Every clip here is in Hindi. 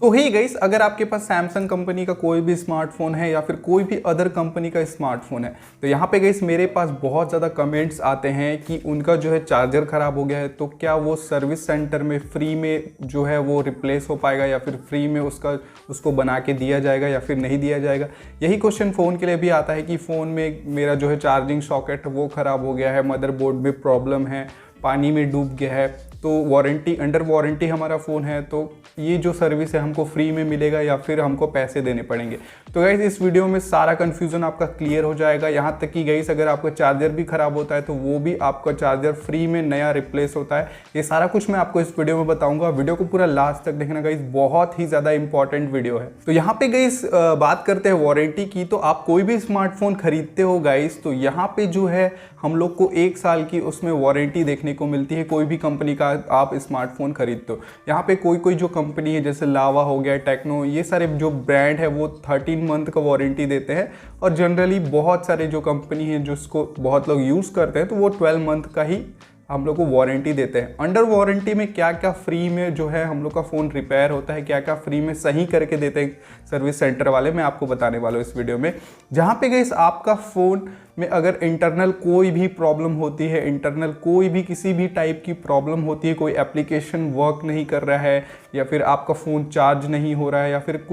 तो ही गाइस, अगर आपके पास सैमसंग कंपनी का कोई भी स्मार्टफोन है या फिर कोई भी अदर कंपनी का स्मार्टफोन है, तो यहाँ पे गाइस मेरे पास बहुत ज़्यादा कमेंट्स आते हैं कि उनका जो है चार्जर ख़राब हो गया है, तो क्या वो सर्विस सेंटर में फ्री में जो है वो रिप्लेस हो पाएगा या फिर फ्री में उसको बना के दिया जाएगा या फिर नहीं दिया जाएगा। यही क्वेश्चन फ़ोन के लिए भी आता है कि फ़ोन में मेरा जो है चार्जिंग सॉकेट वो ख़राब हो गया है, मदरबोर्ड में प्रॉब्लम है, पानी में डूब गया है, तो वारंटी अंडर वारंटी हमारा फ़ोन है, तो ये जो सर्विस है हमको फ्री में मिलेगा या फिर हमको पैसे देने पड़ेंगे। तो गाइस इस वीडियो में सारा कन्फ्यूज़न आपका क्लियर हो जाएगा। यहाँ तक कि गाइस अगर आपका चार्जर भी ख़राब होता है तो वो भी आपका चार्जर फ्री में नया रिप्लेस होता है। ये सारा कुछ मैं आपको इस वीडियो में बताऊँगा। वीडियो को पूरा लास्ट तक देखना गाइस, बहुत ही ज़्यादा इंपॉर्टेंट वीडियो है। तो यहाँ पे गाइस बात करते हैं वारंटी की। तो आप कोई भी स्मार्टफोन खरीदते हो गाइस, तो यहाँ पे जो है हम लोग को 1 साल की उसमें वारंटी देखने को मिलती है। कोई भी कंपनी का आप स्मार्टफोन खरीदते हो, यहाँ पे कोई जो कंपनी है जैसे लावा हो गया, टेक्नो, ये सारे जो ब्रांड है वो 13 मंथ का वारंटी देते हैं। और जनरली बहुत सारे जो कंपनी है जिसको बहुत लोग यूज़ करते हैं तो वो 12 मंथ का ही हम लोग को वारंटी देते हैं। अंडर वारंटी में क्या क्या फ्री में जो है हम लोग का फ़ोन रिपेयर होता है, क्या क्या फ्री में सही करके देते हैं सर्विस सेंटर वाले, मैं आपको बताने वाला हूँ इस वीडियो में। जहाँ पे गाइस आपका फ़ोन में अगर इंटरनल कोई भी प्रॉब्लम होती है, इंटरनल कोई भी किसी भी टाइप की प्रॉब्लम होती है, कोई एप्लीकेशन वर्क नहीं कर रहा है या फिर आपका फ़ोन चार्ज नहीं हो रहा है या फिर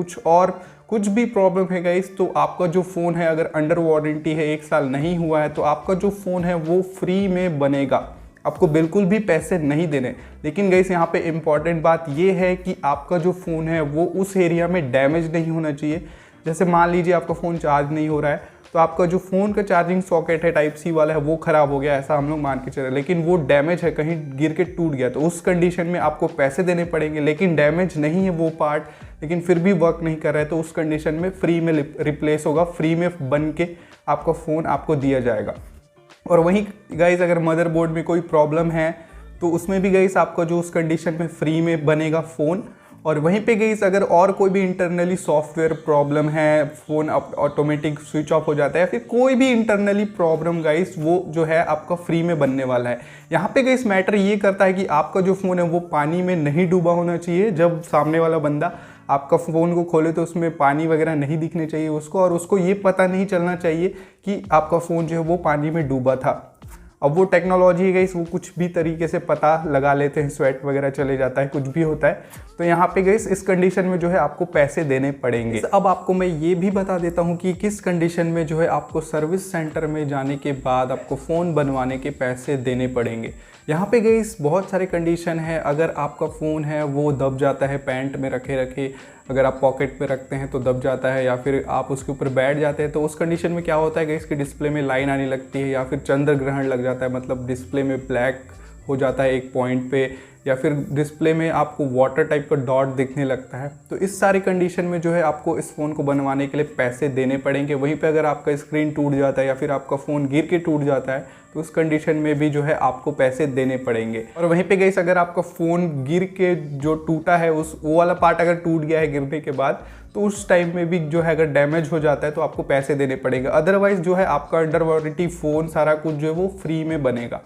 कुछ भी प्रॉब्लम है गाइस, तो आपका जो फ़ोन है अगर अंडर वारंटी है, 1 साल नहीं हुआ है, तो आपका जो फ़ोन है वो फ्री में बनेगा। आपको बिल्कुल भी पैसे नहीं देने। लेकिन गाइस यहाँ पे इम्पॉर्टेंट बात ये है कि आपका जो फ़ोन है वो उस एरिया में डैमेज नहीं होना चाहिए। जैसे मान लीजिए आपका फ़ोन चार्ज नहीं हो रहा है, तो आपका जो फ़ोन का चार्जिंग सॉकेट है टाइप सी वाला है वो ख़राब हो गया, ऐसा हम लोग मान के चले, लेकिन वो डैमेज है, कहीं गिर के टूट गया, तो उस कंडीशन में आपको पैसे देने पड़ेंगे। लेकिन डैमेज नहीं है वो पार्ट, लेकिन फिर भी वर्क नहीं कर रहा है, तो उस कंडीशन में फ्री में रिप्लेस होगा, फ्री में बन के आपका फ़ोन आपको दिया जाएगा। और वहीं गाइस अगर मदरबोर्ड में कोई प्रॉब्लम है तो उसमें भी गाइस आपका जो उस कंडीशन में फ्री में बनेगा फ़ोन। और वहीं पे गाइस अगर और कोई भी इंटरनली सॉफ्टवेयर प्रॉब्लम है, फ़ोन ऑटोमेटिक स्विच ऑफ हो जाता है या फिर कोई भी इंटरनली प्रॉब्लम गाइस, वो जो है आपका फ्री में बनने वाला है। यहाँ पे गाइस मैटर ये करता है कि आपका जो फ़ोन है वो पानी में नहीं डूबा होना चाहिए। जब सामने वाला बंदा आपका फ़ोन को खोले तो उसमें पानी वगैरह नहीं दिखने चाहिए उसको, और उसको ये पता नहीं चलना चाहिए कि आपका फ़ोन जो है वो पानी में डूबा था। अब वो टेक्नोलॉजी है गाइस, वो कुछ भी तरीके से पता लगा लेते हैं, स्वेट वगैरह चले जाता है, कुछ भी होता है। तो यहाँ पे गाइस इस कंडीशन में जो है आपको पैसे देने पड़ेंगे। अब आपको मैं ये भी बता देता हूँ कि किस कंडीशन में जो है आपको सर्विस सेंटर में जाने के बाद आपको फ़ोन बनवाने के पैसे देने पड़ेंगे। यहाँ पे गाइस बहुत सारे कंडीशन है। अगर आपका फ़ोन है वो दब जाता है पैंट में रखे रखे, अगर आप पॉकेट पे रखते हैं तो दब जाता है, या फिर आप उसके ऊपर बैठ जाते हैं, तो उस कंडीशन में क्या होता है गाइस कि डिस्प्ले में लाइन आने लगती है या फिर चंद्र ग्रहण लग जाता है, मतलब डिस्प्ले में ब्लैक हो जाता है एक पॉइंट पे, या फिर डिस्प्ले में आपको वाटर टाइप का डॉट दिखने लगता है। तो इस सारी कंडीशन में जो है आपको इस फ़ोन को बनवाने के लिए पैसे देने पड़ेंगे। वहीं पे अगर आपका स्क्रीन टूट जाता है या फिर आपका फ़ोन गिर के टूट जाता है तो उस कंडीशन में भी जो है आपको पैसे देने पड़ेंगे। और वहीं पे गाइस अगर आपका फ़ोन गिर के जो टूटा है वो वाला पार्ट अगर टूट गया है गिरने के बाद, तो उस टाइम में भी जो है अगर डैमेज हो जाता है तो आपको पैसे देने पड़ेंगे। अदरवाइज़ जो है आपका अंडर वारंटी फ़ोन सारा कुछ जो है वो फ्री में बनेगा।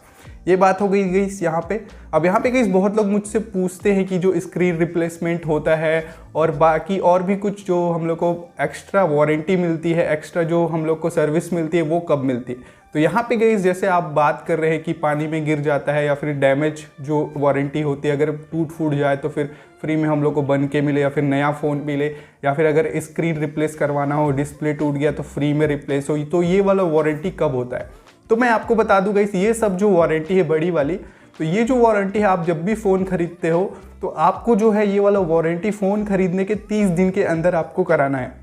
ये बात हो गई गाइस यहाँ पे। अब यहाँ पे गाइस बहुत लोग मुझसे पूछते हैं कि जो स्क्रीन रिप्लेसमेंट होता है और बाकी और भी कुछ जो हम लोग को एक्स्ट्रा वारंटी मिलती है, एक्स्ट्रा जो हम लोग को सर्विस मिलती है, वो कब मिलती है। तो यहाँ पे गाइस जैसे आप बात कर रहे हैं कि पानी में गिर जाता है या फिर डैमेज जो वारंटी होती है अगर टूट फूट जाए तो फिर फ्री में हम लोग को बन के मिले या फिर नया फ़ोन मिले, या फिर अगर स्क्रीन रिप्लेस करवाना हो, डिस्प्ले टूट गया तो फ्री में रिप्लेस हो, तो ये वाला वारंटी कब होता है। तो मैं आपको बता दूं गाइस, ये सब जो वारंटी है बड़ी वाली, तो ये जो वारंटी है आप जब भी फ़ोन खरीदते हो तो आपको जो है ये वाला वारंटी फ़ोन खरीदने के 30 दिन के अंदर आपको कराना है।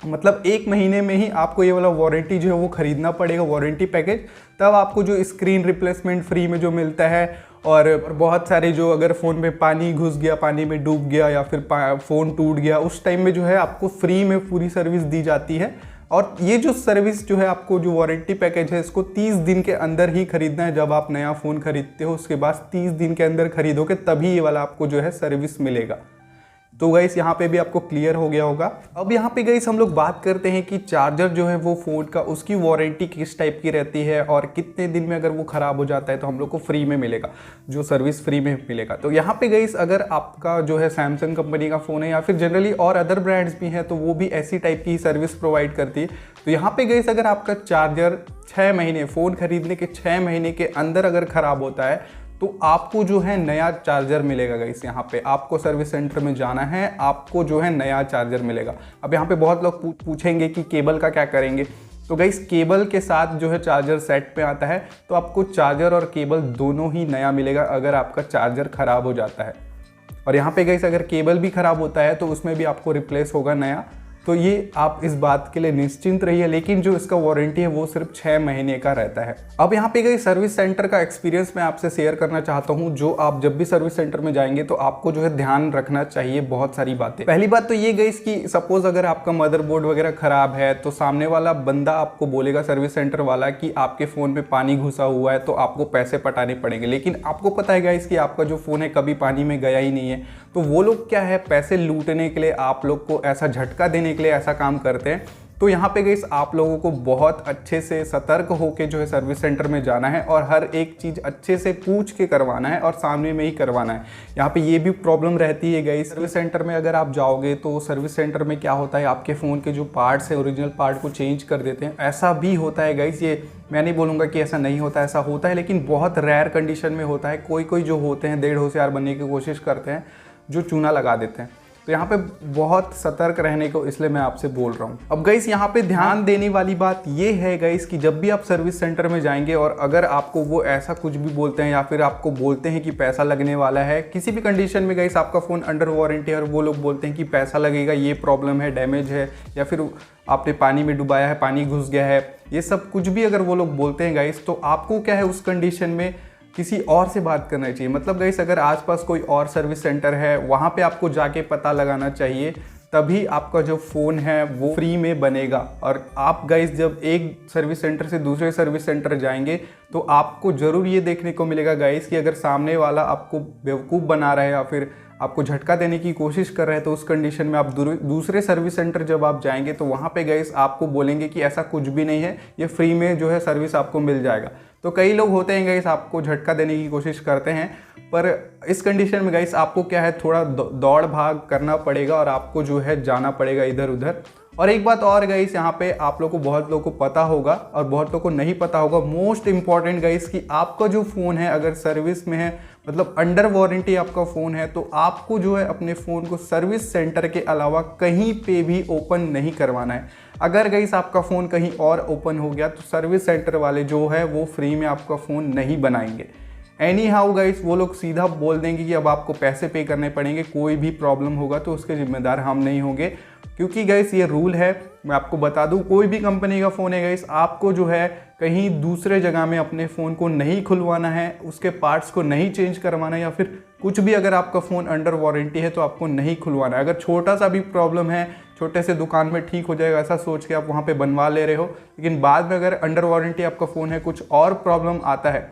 मतलब 1 महीने में ही आपको ये वाला वारंटी जो है वो ख़रीदना पड़ेगा, वारंटी पैकेज। तब आपको जो स्क्रीन रिप्लेसमेंट फ्री में जो मिलता है, और बहुत सारे जो अगर फ़ोन में पानी घुस गया, पानी में डूब गया या फिर फ़ोन टूट गया, उस टाइम में जो है आपको फ्री में पूरी सर्विस दी जाती है। और ये जो सर्विस जो है आपको जो वारंटी पैकेज है इसको 30 दिन के अंदर ही खरीदना है। जब आप नया फ़ोन खरीदते हो उसके बाद 30 दिन के अंदर खरीदोगे तभी ये वाला आपको जो है सर्विस मिलेगा। तो गाइस यहाँ पे भी आपको क्लियर हो गया होगा। अब यहाँ पे गाइस हम लोग बात करते हैं कि चार्जर जो है वो फ़ोन का, उसकी वारंटी किस टाइप की रहती है और कितने दिन में अगर वो ख़राब हो जाता है तो हम लोग को फ्री में मिलेगा, जो सर्विस फ्री में मिलेगा। तो यहाँ पे गाइस अगर आपका जो है सैमसंग कंपनी का फ़ोन है या फिर जनरली और अदर ब्रांड्स भी हैं तो वो भी ऐसी टाइप की सर्विस प्रोवाइड करती है। तो यहाँ पे गाइस अगर आपका चार्जर 6 महीने, फ़ोन खरीदने के 6 महीने के अंदर अगर ख़राब होता है तो आपको जो है नया चार्जर मिलेगा गाइस। यहाँ पे आपको सर्विस सेंटर में जाना है, आपको जो है नया चार्जर मिलेगा। अब यहाँ पे बहुत लोग पूछेंगे कि केबल का क्या करेंगे। तो गाइस केबल के साथ जो है चार्जर सेट पे आता है, तो आपको चार्जर और केबल दोनों ही नया मिलेगा अगर आपका चार्जर ख़राब हो जाता है। और यहाँ पे गाइस अगर केबल भी ख़राब होता है तो उसमें भी आपको रिप्लेस होगा नया। तो ये आप इस बात के लिए निश्चिंत रहिए, लेकिन जो इसका वारंटी है वो सिर्फ 6 महीने का रहता है। अब यहाँ पे गई सर्विस सेंटर का एक्सपीरियंस मैं आपसे शेयर करना चाहता हूँ। जो आप जब भी सर्विस सेंटर में जाएंगे तो आपको जो है ध्यान रखना चाहिए बहुत सारी बातें। पहली बात तो ये गई कि सपोज अगर आपका मदरबोर्ड वगैरह खराब है तो सामने वाला बंदा आपको बोलेगा, सर्विस सेंटर वाला, कि आपके फ़ोन में पानी घुसा हुआ है तो आपको पैसे पटाने पड़ेंगे। लेकिन आपको पता है गाइस कि आपका जो फ़ोन है कभी पानी में गया ही नहीं है। तो वो लोग क्या है, पैसे लूटने के लिए, आप लोग को ऐसा झटका देने के लिए ऐसा काम करते हैं। तो यहाँ पे गाइस आप लोगों को बहुत अच्छे से सतर्क होके जो है सर्विस सेंटर में जाना है और हर एक चीज़ अच्छे से पूछ के करवाना है और सामने में ही करवाना है। यहाँ पे ये भी प्रॉब्लम रहती है गाइस, सर्विस सेंटर में अगर आप जाओगे तो सर्विस सेंटर में क्या होता है, आपके फ़ोन के जो पार्ट्स है ओरिजिनल पार्ट को चेंज कर देते हैं। ऐसा भी होता है गाइस, ये मैं नहीं बोलूँगा कि ऐसा नहीं होता, ऐसा होता है, लेकिन बहुत रेयर कंडीशन में होता है। कोई जो होते हैं डेढ़ होशियार बनने की कोशिश करते हैं, जो चूना लगा देते हैं। तो यहाँ पे बहुत सतर्क रहने को इसलिए मैं आपसे बोल रहा हूँ। अब गाइस यहाँ पे ध्यान देने वाली बात ये है गाइस कि जब भी आप सर्विस सेंटर में जाएंगे और अगर आपको वो ऐसा कुछ भी बोलते हैं या फिर आपको बोलते हैं कि पैसा लगने वाला है, किसी भी कंडीशन में गाइस आपका फ़ोन अंडर वारंटी है और वो लोग बोलते हैं कि पैसा लगेगा, ये प्रॉब्लम है, डैमेज है, या फिर आपने पानी में डुबाया है, पानी घुस गया है, ये सब कुछ भी अगर वो लोग बोलते हैं गाइस, तो आपको क्या है उस कंडीशन में किसी और से बात करना चाहिए। मतलब गाइस अगर आसपास कोई और सर्विस सेंटर है वहाँ पे आपको जाके पता लगाना चाहिए, तभी आपका जो फ़ोन है वो फ्री में बनेगा। और आप गाइस जब एक सर्विस सेंटर से दूसरे सर्विस सेंटर जाएंगे तो आपको ज़रूर ये देखने को मिलेगा गाइस कि अगर सामने वाला आपको बेवकूफ़ बना रहा है या फिर आपको झटका देने की कोशिश कर रहे हैं, तो उस कंडीशन में आप दूसरे सर्विस सेंटर जब आप जाएंगे तो वहाँ पे गाइस आपको बोलेंगे कि ऐसा कुछ भी नहीं है, ये फ्री में जो है सर्विस आपको मिल जाएगा। तो कई लोग होते हैं गाइस आपको झटका देने की कोशिश करते हैं, पर इस कंडीशन में गाइस आपको क्या है थोड़ा दौड़ भाग करना पड़ेगा और आपको जो है जाना पड़ेगा इधर उधर। और एक बात और गाइस, यहाँ पे आप लोगों को, बहुत लोगों को पता होगा और बहुत लोगों को नहीं पता होगा, मोस्ट इंपॉर्टेंट गाइस, कि आपका जो फ़ोन है अगर सर्विस में है, मतलब अंडर वारंटी आपका फ़ोन है, तो आपको जो है अपने फ़ोन को सर्विस सेंटर के अलावा कहीं पे भी ओपन नहीं करवाना है। अगर गाइस आपका फ़ोन कहीं और ओपन हो गया तो सर्विस सेंटर वाले जो है वो फ्री में आपका फ़ोन नहीं बनाएंगे। एनी हाउ गाइस वो लोग सीधा बोल देंगे कि अब आपको पैसे पे करने पड़ेंगे, कोई भी प्रॉब्लम होगा तो उसके जिम्मेदार हम नहीं होंगे। क्योंकि गाइस ये रूल है, मैं आपको बता दूं, कोई भी कंपनी का फ़ोन है गाइस, आपको जो है कहीं दूसरे जगह में अपने फ़ोन को नहीं खुलवाना है, उसके पार्ट्स को नहीं चेंज करवाना है, या फिर कुछ भी अगर आपका फ़ोन अंडर वारंटी है तो आपको नहीं खुलवाना है। अगर छोटा सा भी प्रॉब्लम है, छोटे से दुकान में ठीक हो जाएगा ऐसा सोच के आप वहाँ पे बनवा ले रहे हो, लेकिन बाद में अगर अंडर वारंटी आपका फ़ोन है, कुछ और प्रॉब्लम आता है,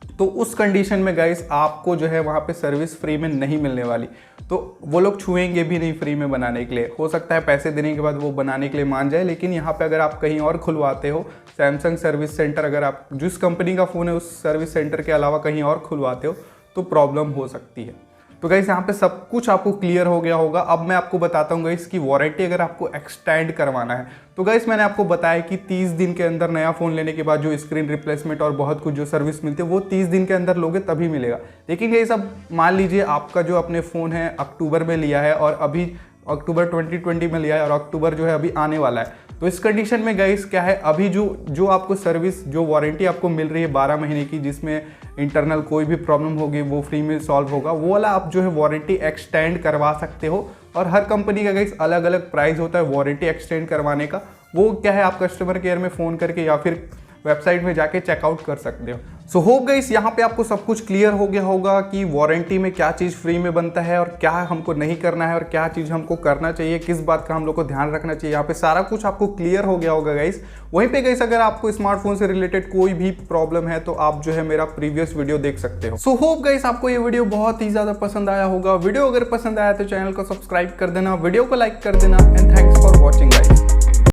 तो उस कंडीशन में गाइस आपको जो है वहाँ पे सर्विस फ्री में नहीं मिलने वाली। तो वो लोग छुएंगे भी नहीं फ्री में बनाने के लिए। हो सकता है पैसे देने के बाद वो बनाने के लिए मान जाए, लेकिन यहाँ पे अगर आप कहीं और खुलवाते हो, सैमसंग सर्विस सेंटर, अगर आप जिस कंपनी का फ़ोन है उस सर्विस सेंटर के अलावा कहीं और खुलवाते हो तो प्रॉब्लम हो सकती है। तो गाइस यहाँ पे सब कुछ आपको क्लियर हो गया होगा। अब मैं आपको बताता हूँ गाइस की वारंटी अगर आपको एक्सटेंड करवाना है तो गाइस मैंने आपको बताया कि 30 दिन के अंदर नया फ़ोन लेने के बाद जो स्क्रीन रिप्लेसमेंट और बहुत कुछ जो सर्विस मिलती है वो 30 दिन के अंदर लोगे तभी मिलेगा। लेकिन गाइस अब मान लीजिए आपका जो अपने फ़ोन है अक्टूबर में लिया है और अभी अक्टूबर 2020 में लिया है और अक्टूबर जो है अभी आने वाला है, तो इस कंडीशन में गाइस क्या है, अभी जो आपको सर्विस, जो वारंटी आपको मिल रही है 12 महीने की, जिसमें इंटरनल कोई भी प्रॉब्लम होगी वो फ्री में सॉल्व होगा, वो वाला आप जो है वारंटी एक्सटेंड करवा सकते हो। और हर कंपनी का गाइस अलग अलग प्राइस होता है वारंटी एक्सटेंड करवाने का। वो क्या है, आप कस्टमर केयर में फ़ोन करके या फिर वेबसाइट में जाके चेकआउट कर सकते हो। सो होप गाइस यहाँ पे आपको सब कुछ क्लियर हो गया होगा कि वारंटी में क्या चीज़ फ्री में बनता है और क्या हमको नहीं करना है और क्या चीज़ हमको करना चाहिए, किस बात का हम लोग को ध्यान रखना चाहिए। यहाँ पे सारा कुछ आपको क्लियर हो गया होगा गाइस। वहीं पे गाइस अगर आपको स्मार्टफोन से रिलेटेड कोई भी प्रॉब्लम है तो आप जो है मेरा प्रीवियस वीडियो देख सकते हो। सो होप गाइस आपको ये वीडियो बहुत ही ज़्यादा पसंद आया होगा। वीडियो अगर पसंद आया तो चैनल को सब्सक्राइब कर देना, वीडियो को लाइक कर देना and thanks for watching guys.